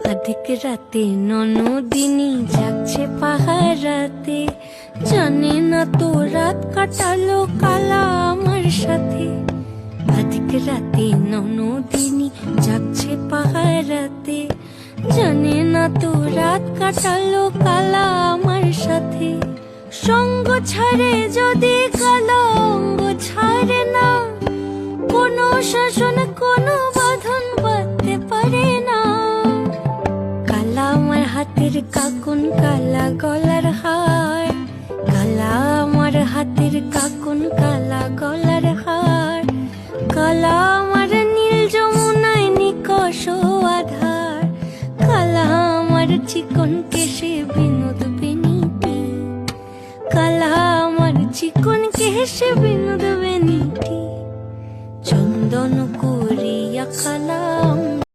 अधिक राते ননদিনী জাগছে পাহারাতে, জানে না তো রাত কাটালো কালা আমার সাথে। अधिक রাতে ননদিনী জাগছে পাহারাতে, জানে না তো রাত কাটালো কালা আমার সাথে। সঙ্গ ছাড়ে যদি কালো অঙ্গ ছাড়ে না, কোনো শাসন কোনো বাঁধন বাঁধতে পারে না। কালা আমার হাতের কাকুন কালা গলার হার, কালা আমার হাতের কাকুন কালা গলার হার, কালা আমার নীল যমুনায় নিকষ আধার, কালা আমার চিকন কেশে বিনোদ বেনিটি, কালা আমার চিকন কেশে বিনোদ বেনিটি। চন্দন করিয়া কালা